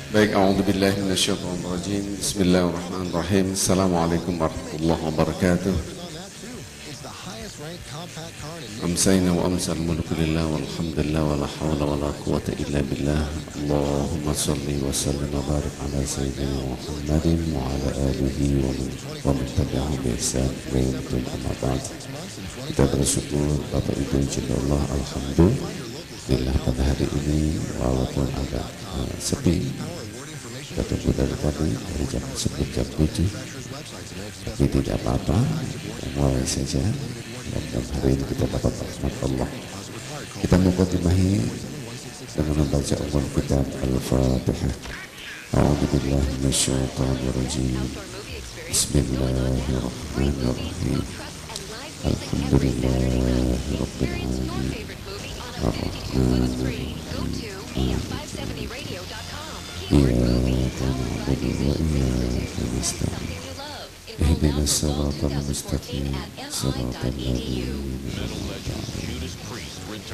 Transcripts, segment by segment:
Baik, a'udzubillahi minasyaitonir rajim. Bismillahirrahmanirrahim. Assalamualaikum warahmatullahi wabarakatuh. Amsayna wa amsal mulku lillah walhamdulillah wa la hawla wa la quwwata illa billah. Allahumma salli wa sallim wa barik ala sayyidina Muhammadin wa ala alihi wa man tabi'ahu bi ihsan ila yaumil amma ba'd. Kita bersyukur Bapak Ibu insyaallah, alhamdulillah pada hari ini walaupun agak sepi, kita tunggu dari tadi dari jam 10 jam 7, tapi tidak apa-apa, kita mulai saja. Mudah-mudahan hari ini kita dapat rahmat Allah. Kita mukadimahi dengan membaca umum kitab Al-Fatihah. A'udzubillahi minasyaitonir rajim. Bismillahirrahmanirrahim. Alhamdulillahi rabbil alamin. Ar-Rahmanir Rahim. Iyyaka na'budu wa iyyaka nasta'in. اهدنا الصراط المستقيم صراط الذين أنعمت عليهم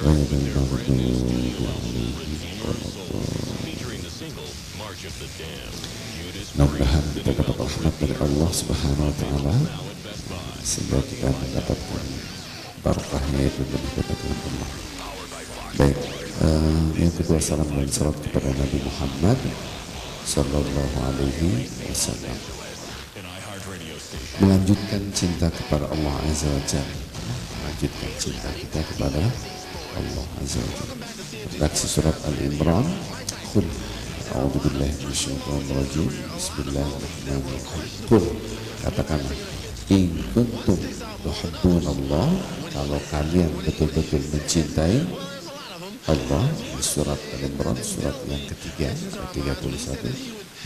غير المغضوب عليهم ولا الضالين. Mudah-mudahan kita dapat rahmat dari Allah Subhanahu wa taala sehingga kita mendapatkan barakahnya itu lebih dekat dengan Allah. Baik, yang kedua salam dan salat kepada Nabi Muhammad sallallahu alaihi wasallam. Melanjutkan cinta kepada Allah Azza wa Jalla, melanjutkan cinta kita kepada Allah Azza wa Jalla. Redaksi surat Al-Imran. Qul a'udzubillahi minasyaitonir rajim. Bismillahirrahmanirrahim. Qul, katakanlah, in kuntum tuhibbunallah, kalau kalian betul-betul mencintai Allah. Surat Al-Imran, surat yang ketiga, ayat 31.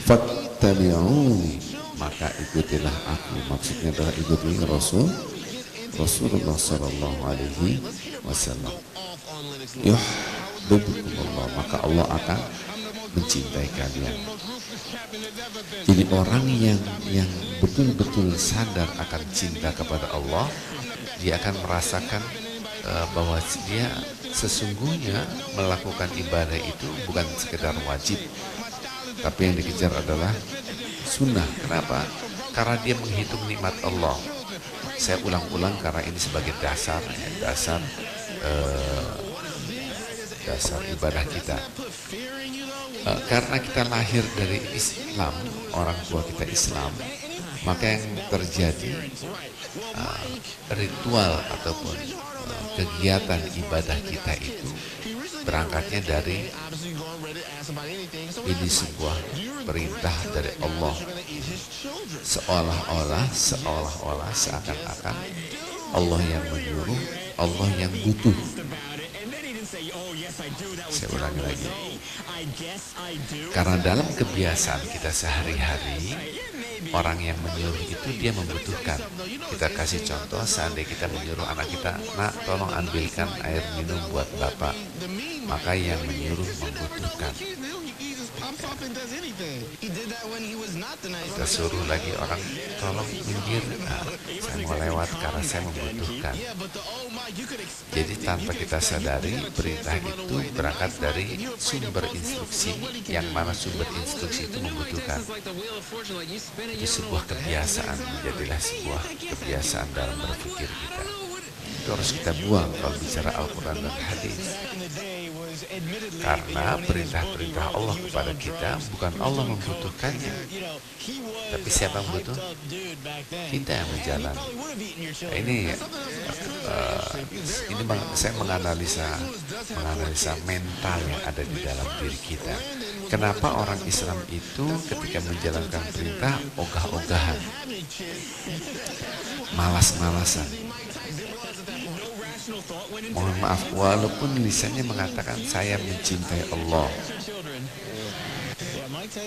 Fattabi'uni, maka ikutilah aku. Maksudnya adalah ikuti Rasulullah sallallahu alaihi wasallam. Yuhibbukumullah, maka Allah akan mencintai kalian. Jadi orang yang betul-betul sadar akan cinta kepada Allah, dia akan merasakan bahwa dia sesungguhnya melakukan ibadah itu bukan sekedar wajib, tapi yang dikejar adalah sunnah. Kenapa? Karena dia menghitung nikmat Allah. Saya ulang-ulang karena ini sebagai dasar ibadah kita. Karena kita lahir dari Islam, orang tua kita Islam, maka yang terjadi ritual ataupun kegiatan ibadah kita itu berangkatnya dari ini sebuah perintah dari Allah, seolah-olah seakan-akan Allah yang menyuruh, Allah yang butuh. Saya ulangi lagi, karena dalam kebiasaan kita sehari-hari, orang yang menyuruh itu dia membutuhkan. Kita kasih contoh, seandainya kita menyuruh anak kita, nak tolong ambilkan air minum buat bapak, maka yang menyuruh membutuhkan. Kita suruh lagi orang, tolong minggir, saya mau lewat karena saya membutuhkan. Jadi tanpa kita sadari, perintah itu berangkat dari sumber instruksi, yang mana sumber instruksi itu membutuhkan. Itu sebuah kebiasaan, menjadilah sebuah kebiasaan dalam berpikir kita. Itu harus kita buang kalau bicara Al-Quran dan Hadis. Karena perintah-perintah Allah kepada kita, bukan Allah membutuhkannya, tapi siapa yang butuh? Kita yang menjalani. Nah, ini saya menganalisa mental yang ada di dalam diri kita. Kenapa orang Islam itu ketika menjalankan perintah ogah-ogahan, malas-malasan? Mohon maaf, walaupun lisannya mengatakan saya mencintai Allah,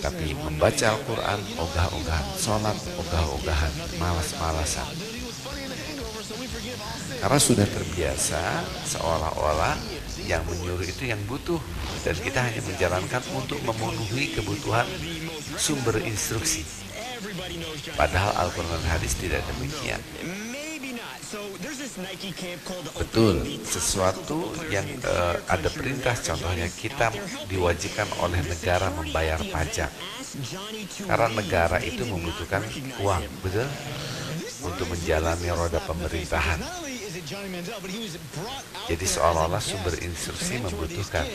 tapi membaca Al-Quran ogah-ogahan, sholat ogah-ogahan, malas-malasan. Karena sudah terbiasa seolah-olah yang menyuruh itu yang butuh, dan kita hanya menjalankan untuk memenuhi kebutuhan sumber instruksi. Padahal Al-Quran dan Hadis tidak demikian. Betul, sesuatu yang ada perintah, contohnya kita diwajibkan oleh negara membayar pajak. Karena negara itu membutuhkan uang, betul? Untuk menjalani roda pemerintahan. Jadi seolah-olah sumber instruksi membutuhkan.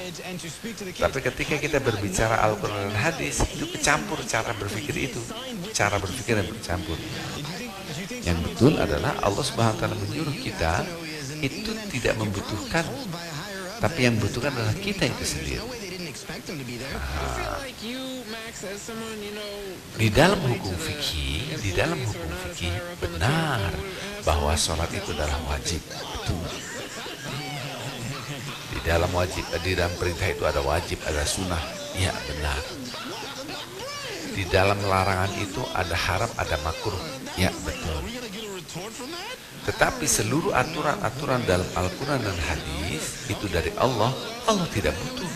Tapi ketika kita berbicara Al-Quran dan hadis, itu kecampur cara berpikir itu. Cara berpikir yang bercampur. Yang betul adalah Allah Subhanahu wa Ta'ala menyuruh kita itu tidak membutuhkan, tapi yang membutuhkan adalah kita itu sendiri. Di dalam hukum fikih, benar bahwa sholat itu adalah wajib. Betul. Di dalam perintah itu ada wajib, ada sunnah. Ya, benar. Di dalam larangan itu ada haram, ada makruh. Ya, betul. Tetapi seluruh aturan-aturan dalam Al-Quran dan hadis itu dari Allah. Allah tidak butuh.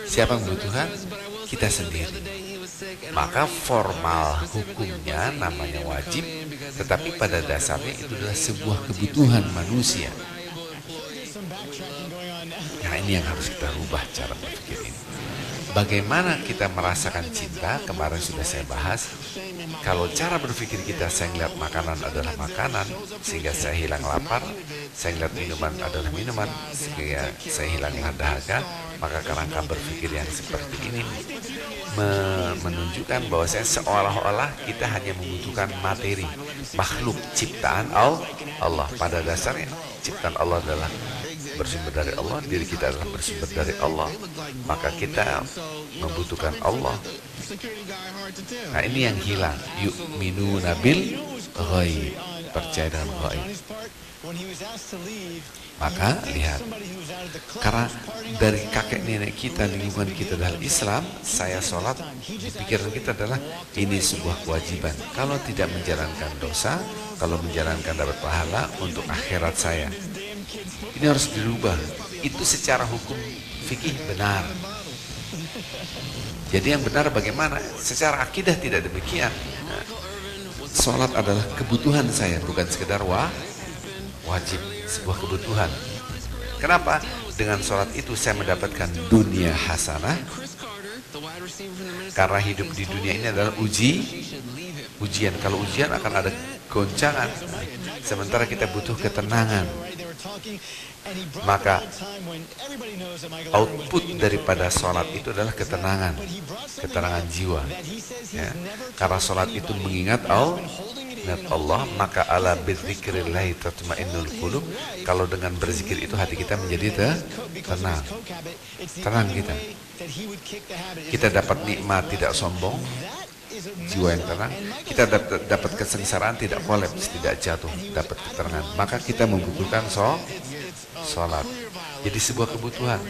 Siapa yang membutuhkan? Kita sendiri. Maka formal hukumnya namanya wajib, tetapi pada dasarnya itu adalah sebuah kebutuhan manusia. Nah, ini yang harus kita rubah cara berpikir ini. Bagaimana kita merasakan cinta, kemarin sudah saya bahas. Kalau cara berpikir kita, saya melihat makanan adalah makanan, sehingga saya hilang lapar. Saya melihat minuman adalah minuman, sehingga saya hilanglah dahaga. Maka kerangka berpikir yang seperti ini menunjukkan bahwa saya seolah-olah kita hanya membutuhkan materi, makhluk, ciptaan Allah. Pada dasarnya, ciptaan Allah adalah bersumber dari Allah, diri kita adalah bersumber dari Allah, maka kita membutuhkan Allah. Nah, ini yang hilang. Yu'minuna bil ghaib, percaya dengan ghaib. Maka lihat, karena dari kakek nenek kita, lingkungan kita adalah Islam, saya sholat, di pikiran kita adalah ini sebuah kewajiban. Kalau tidak menjalankan dosa, kalau menjalankan dapat pahala untuk akhirat saya. Ini harus dirubah. Itu secara hukum fikih benar. Jadi yang benar bagaimana? Secara akidah tidak demikian. Nah, sholat adalah kebutuhan saya, bukan sekedar wajib, sebuah kebutuhan. Kenapa? Dengan sholat itu saya mendapatkan dunia hasanah. Karena hidup di dunia ini adalah ujian. Kalau ujian akan ada goncangan. Sementara kita butuh ketenangan. Maka output daripada sholat itu adalah ketenangan jiwa. Ya. Karena sholat itu mengingat Allah, maka ala bidzikrillahi tatmainnul qulub. Kalau dengan berzikir itu hati kita menjadi tenang kita dapat nikmat, tidak sombong, jiwa yang tenang. Kita dapat kesengsaraan, tidak kolaps, tidak jatuh, dapat keterangan. Maka kita membutuhkan sholat. Jadi sebuah kebutuhan.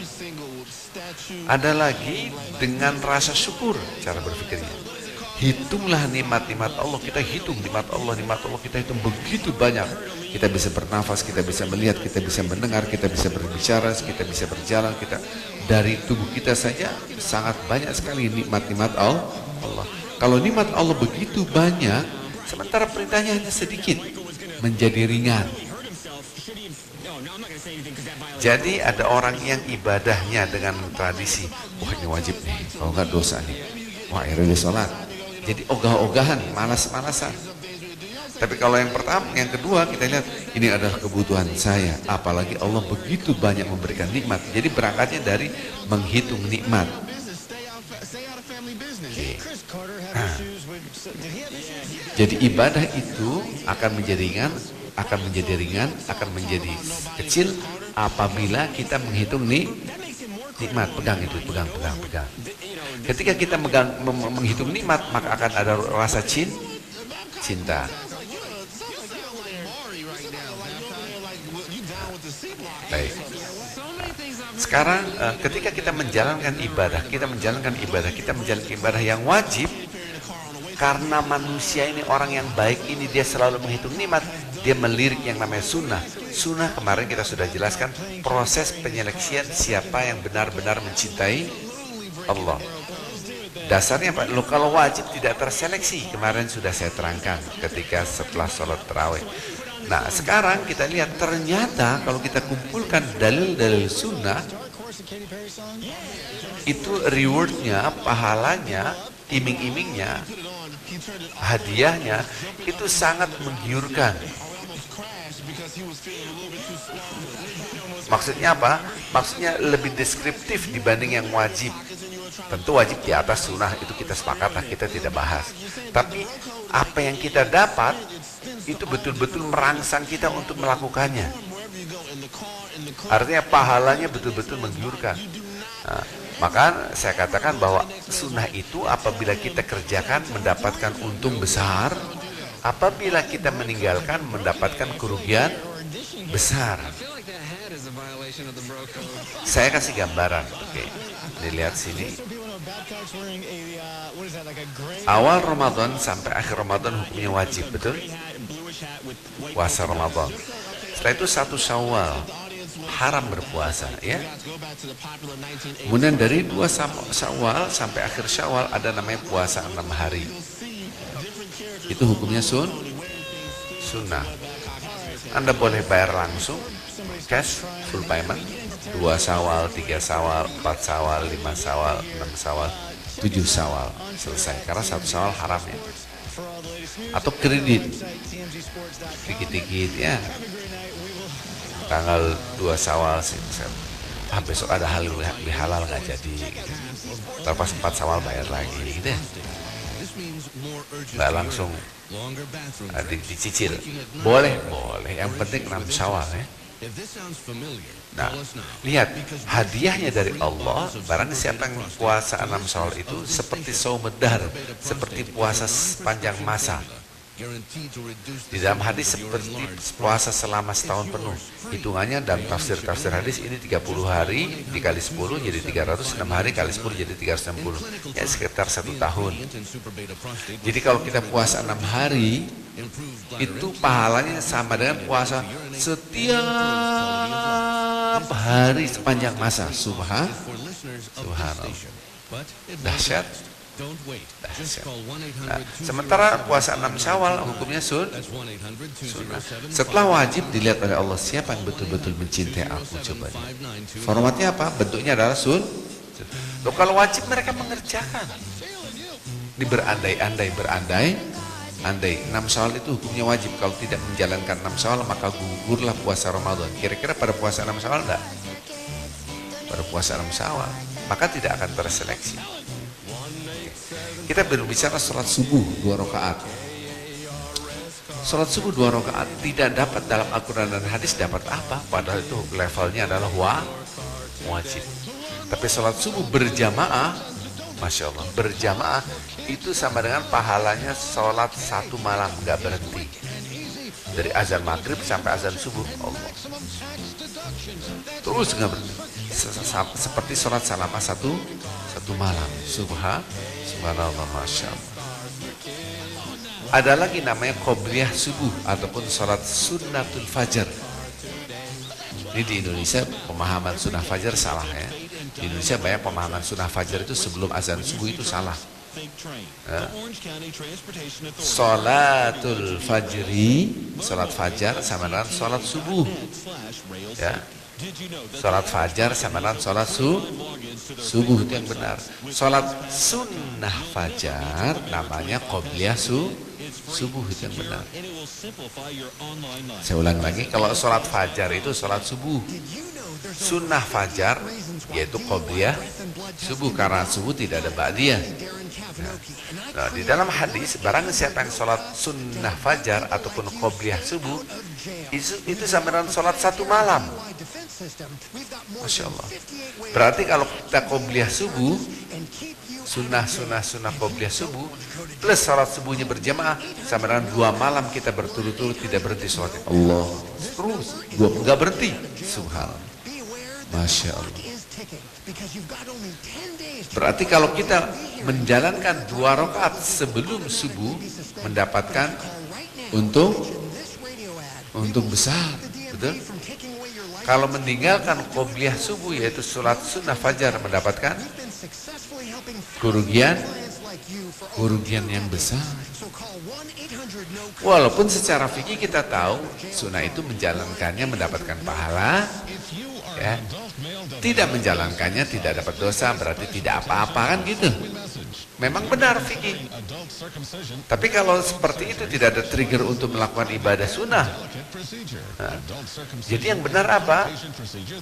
Ada lagi dengan rasa syukur cara berpikirnya. Hitunglah nikmat-nikmat Allah. Kita hitung nikmat Allah kita hitung begitu banyak. Kita bisa bernafas, kita bisa melihat, kita bisa mendengar, kita bisa berbicara, kita bisa berjalan. Kita dari tubuh kita saja sangat banyak sekali nikmat-nikmat Allah. Kalau nikmat Allah begitu banyak, sementara perintahnya hanya sedikit, menjadi ringan. Jadi ada orang yang ibadahnya dengan tradisi, wah ini wajib nih, kalau nggak dosa nih, wah akhirnya dia sholat. Jadi ogah-ogahan, malas-malasan. Tapi kalau yang pertama, yang kedua kita lihat ini adalah kebutuhan saya. Apalagi Allah begitu banyak memberikan nikmat. Jadi berangkatnya dari menghitung nikmat. Okay. Jadi ibadah itu akan menjadi ringan, akan menjadi kecil apabila kita menghitung nikmat. Pegang itu, pegang. Ketika kita menghitung nikmat, maka akan ada rasa cinta. Baik. Sekarang ketika kita menjalankan ibadah yang wajib, karena manusia ini orang yang baik ini dia selalu menghitung nikmat, dia melirik yang namanya sunnah. Sunnah kemarin kita sudah jelaskan proses penyeleksian siapa yang benar-benar mencintai Allah. Dasarnya Pak, kalau wajib tidak terseleksi, kemarin sudah saya terangkan ketika setelah sholat tarawih. Nah, sekarang kita lihat ternyata kalau kita kumpulkan dalil-dalil sunnah, itu rewardnya, pahalanya, iming-imingnya, hadiahnya itu sangat menggiurkan. Maksudnya apa? Maksudnya lebih deskriptif dibanding yang wajib. Tentu wajib di atas sunnah, itu kita sepakat lah, kita tidak bahas. Tapi apa yang kita dapat itu betul-betul merangsang kita untuk melakukannya. Artinya pahalanya betul-betul menggiurkan. Nah, maka saya katakan bahwa sunnah itu apabila kita kerjakan mendapatkan untung besar, apabila kita meninggalkan mendapatkan kerugian besar. Saya kasih gambaran, oke. Dilihat sini. Awal Ramadan sampai akhir Ramadan hukumnya wajib, betul? Puasa Ramadan. Setelah itu 1 Syawal haram berpuasa, ya. Kemudian dari 2 Syawal sampai akhir Syawal ada namanya puasa 6 hari. Itu hukumnya sunnah. Anda boleh bayar langsung, cash, full payment, 2 Syawal, 3 Syawal, 4 Syawal, 5 Syawal, 6 Syawal, 7 Syawal, selesai. Karena 1 Syawal haram, ya. Atau kredit, dikit-dikit, ya. Tanggal 2 Syawal sih, besok ada hal lebih halal nggak jadi, gitu. Terpas 4 Syawal bayar lagi, gitu ya. Nggak langsung dicicil. Boleh, yang penting 6 Syawal, ya. Nah, lihat hadiahnya dari Allah. Barang siapa yang puasa 6 Syawal itu seperti saumedar, seperti puasa sepanjang masa. Di dalam hadis seperti puasa selama setahun penuh. Hitungannya dalam tafsir hadis ini 30 hari dikali 10 jadi 300, 6 hari kali 10 jadi 360. Ya sekitar 1 tahun. Jadi kalau kita puasa 6 hari itu pahalanya sama dengan puasa setiap hari sepanjang masa. Subhanallah. Dahsyat. Nah, sementara puasa 6 Syawal hukumnya sunnah. Setelah wajib dilihat oleh Allah siapa yang betul-betul mencintai aku, coba. Formatnya apa? Bentuknya adalah sunnah. Loh, kalau wajib mereka mengerjakan. Di berandai-andai 6 Syawal itu hukumnya wajib. Kalau tidak menjalankan 6 Syawal maka gugurlah puasa Ramadan. Kira-kira pada puasa 6 Syawal enggak? Pada puasa 6 Syawal maka tidak akan terseleksi. Kita berbicara sholat subuh 2 rakaat. Sholat subuh 2 rakaat tidak dapat dalam Al-Quran dan hadis, dapat apa? Padahal itu levelnya adalah wajib. Tapi sholat subuh berjamaah, Masya Allah, berjamaah itu sama dengan pahalanya sholat 1 malam gak berhenti. Dari azan maghrib sampai azan subuh, Allah. Terus gak berhenti. Seperti sholat selama satu malam. Subhanallah, Masya Allah. Ada lagi namanya qobliyah subuh ataupun sholat sunnatul fajar. Ini di Indonesia pemahaman sunnah fajar salah, ya. Di Indonesia banyak pemahaman sunnah fajar itu sebelum azan subuh itu salah. Sholatul fajri, sholat fajar sama dengan sholat subuh, ya. Sholat fajar sama dengan sholat subuh itu yang benar. Sholat sunnah fajar namanya qobliyah subuh itu yang benar. Saya ulang lagi, kalau sholat fajar itu sholat subuh, sunnah fajar yaitu qobliyah subuh, karena subuh tidak ada ba'diyah. Nah, di dalam hadis barang siapa yang sholat sunnah fajar ataupun qobliyah subuh itu sama dengan sholat 1 malam. Masya Allah. Berarti kalau kita qobliyah subuh, sunnah qobliyah subuh plus sholat subuhnya berjamaah sama dengan 2 malam kita berturut-turut tidak berhenti sholat. Allah, terus nggak berhenti. Subhanallah, Masya Allah. Berarti kalau kita menjalankan 2 rakaat sebelum subuh mendapatkan untung besar, betul? Kalau meninggalkan qobliyah subuh yaitu sholat sunnah fajar mendapatkan kerugian kerugian yang besar. Walaupun secara fikih kita tahu sunnah itu menjalankannya mendapatkan pahala, ya. Tidak menjalankannya tidak dapat dosa, berarti tidak apa-apa kan gitu. Memang benar fikih. Tapi kalau seperti itu tidak ada trigger untuk melakukan ibadah sunnah. Nah, jadi yang benar apa?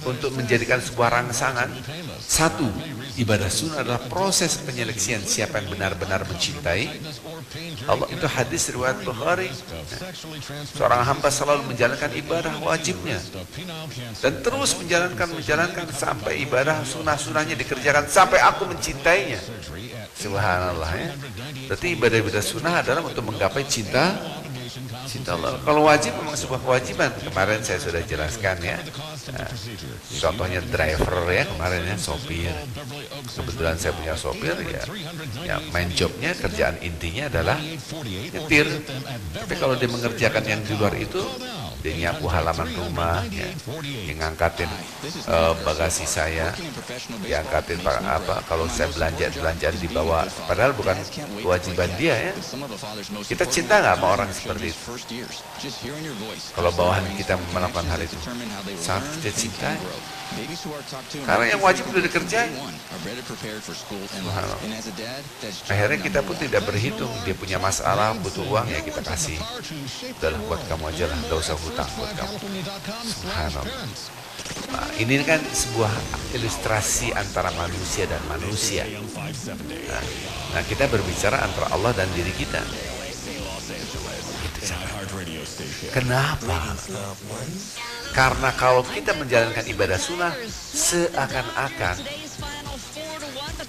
Untuk menjadikan sebuah rangsangan. Satu, ibadah sunnah adalah proses penyeleksian siapa yang benar-benar mencintai Allah. Itu hadis riwayat Bukhari. Seorang hamba selalu menjalankan ibadah wajibnya dan terus menjalankan sampai ibadah sunnah-sunnahnya dikerjakan sampai aku mencintainya. Subhanallah, ya. Berarti ibadah-ibadah sunnah adalah untuk menggapai cinta Allah. Kalau wajib memang sebuah kewajiban. Kemarin saya sudah jelaskan, ya. Nah, contohnya driver, ya, kemarin, ya, sopir. Kebetulan saya punya sopir, ya main jobnya, kerjaan intinya adalah nyetir. Tapi kalau dia mengerjakan yang di luar itu, dia nyapu halaman rumah, ya, dia ngangkatin bagasi saya, diangkatin apa, kalau saya belanjaan dibawa, padahal bukan kewajiban dia, ya. Kita cinta nggak sama orang seperti itu? Kalau bawahan kita melakukan hal itu, sangat kita cintai. Karena yang wajib sudah dikerjain. Akhirnya kita pun tidak berhitung. Dia punya masalah, butuh uang, ya kita kasih. Udahlah, buat kamu aja lah, gak usah hutang buat kamu. Subhanallah. Nah, ini kan sebuah ilustrasi antara manusia dan manusia. Nah, kita berbicara antara Allah dan diri kita. Kenapa? Karena kalau kita menjalankan ibadah sunnah, seakan-akan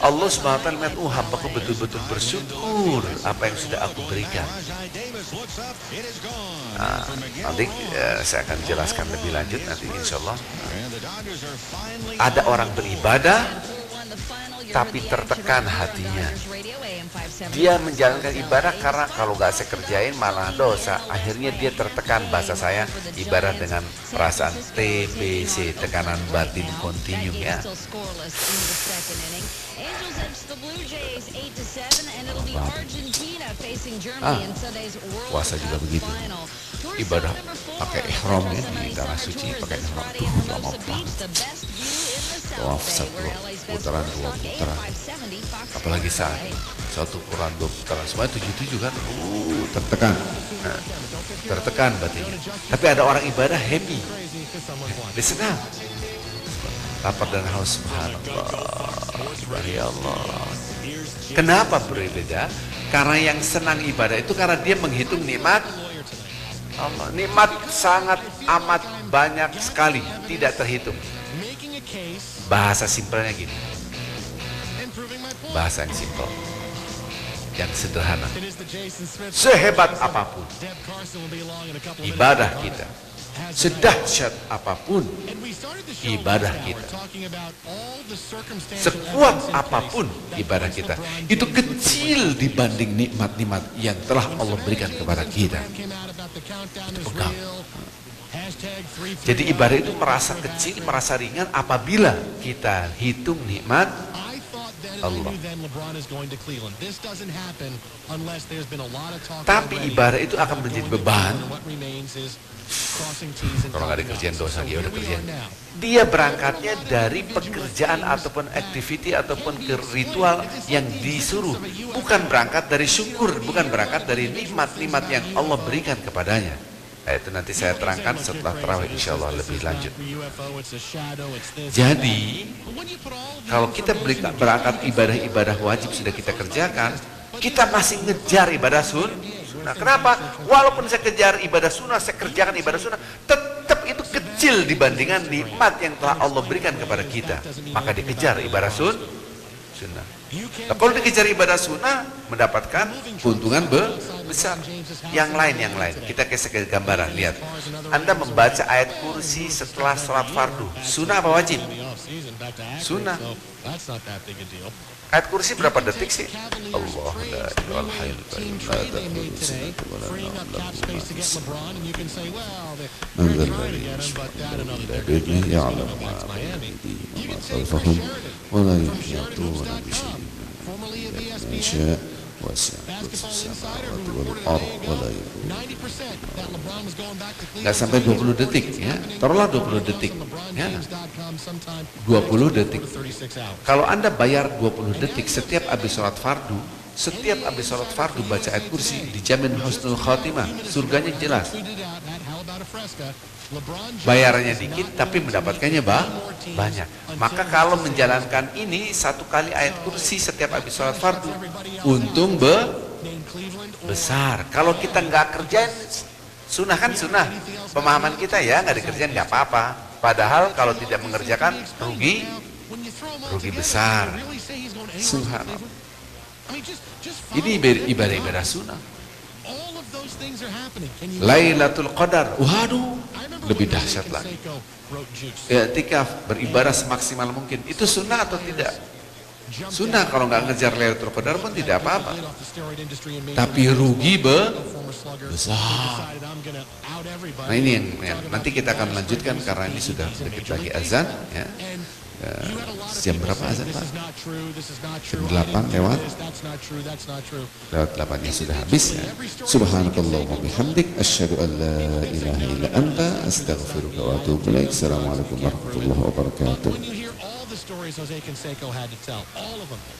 Allah SWT melihat, hambaku betul-betul bersyukur apa yang sudah aku berikan. Nah, nanti saya akan jelaskan lebih lanjut nanti insya Allah. Ada orang beribadah tapi tertekan hatinya. Dia menjalankan ibadah karena kalau gak saya kerjain malah dosa. Akhirnya dia tertekan, bahasa saya ibadah dengan perasaan TBC, tekanan batin kontinum, ya. Puasa juga begitu. Ibadah pakai ihram, ya, di tanah suci pakai ihram tuh lama banget. Tawaf 1 putaran, 2 putaran, apalagi satu Quran 2 putaran, semuanya 77 kan, tertekan. Nah, tertekan batinnya. Tapi ada orang ibadah happy, dia senang, lapar dan haus. Subhanallah, ya Allah. Kenapa berbeda? Karena yang senang ibadah itu karena dia menghitung nikmat Allah. Nikmat sangat amat banyak sekali, tidak terhitung. Bahasa simpelnya gini, bahasa yang simpel, yang sederhana. Sehebat apapun ibadah kita, sedahsyat apapun ibadah kita, sekuat apapun ibadah kita, itu kecil dibanding nikmat-nikmat yang telah Allah berikan kepada kita. Pegang. Jadi ibadah itu merasa kecil, merasa ringan apabila kita hitung nikmat Allah. Tapi ibadah itu akan menjadi beban kalau nggak dikerjain dosa, dia udah kerjain. Dia berangkatnya dari pekerjaan ataupun activity ataupun ke ritual yang disuruh, bukan berangkat dari syukur, bukan berangkat dari nikmat-nikmat yang Allah berikan kepadanya. Nah, itu nanti saya terangkan setelah tarawih insyaallah lebih lanjut. Jadi kalau kita berangkat ibadah-ibadah wajib sudah kita kerjakan, kita masih ngejar ibadah sunnah. Kenapa? Walaupun saya kejar ibadah sunnah, saya kerjakan ibadah sunnah, tetap itu kecil dibandingkan nikmat yang telah Allah berikan kepada kita. Maka dikejar ibadah sunnah. Nah, kalau dikejar ibadah sunnah mendapatkan keuntungan besar. Yang lain kita kasih gambaran. Lihat, Anda membaca ayat kursi setelah sholat fardu, sunnah apa wajib? Sunnah. Ayat kursi berapa detik sih? Allah la ilaha illallah. wasi'a kursiyyuhu samawati wal ardh wa la yaquduhu. Nggak sampai 20 detik ya. Taruhlah 20 detik ya. 20 detik. Kalau Anda bayar 20 detik setiap habis sholat fardu, baca ayat kursi, dijamin husnul khatimah, surganya jelas. Bayarannya dikit tapi mendapatkannya banyak. Maka kalau menjalankan ini satu kali ayat kursi setiap habis sholat fardu, untung besar. Kalau kita nggak kerjain, sunnah kan sunnah. Pemahaman kita ya nggak dikerjain nggak apa-apa. Padahal kalau tidak mengerjakan rugi besar. Subhanallah. Ini ibadah sunnah. Lailatul Qadar, waduh, lebih dahsyat lagi. I'tikaf, beribadah semaksimal mungkin. Itu sunnah atau tidak? Sunnah. Kalau nggak ngejar Lailatul Qadar pun tidak apa-apa. Tapi rugi besar. Nah ini yang nanti kita akan lanjutkan karena ini sudah dekat lagi azan ya. Jam berapa azan Pak? Jam 8 lewat 8 ya sudah habis ya. Subhanakallah wa bihamdik asyhadu an la ilaha illa anta astaghfiruka wa atubu ilaik. Assalamualaikum warahmatullahi wabarakatuh.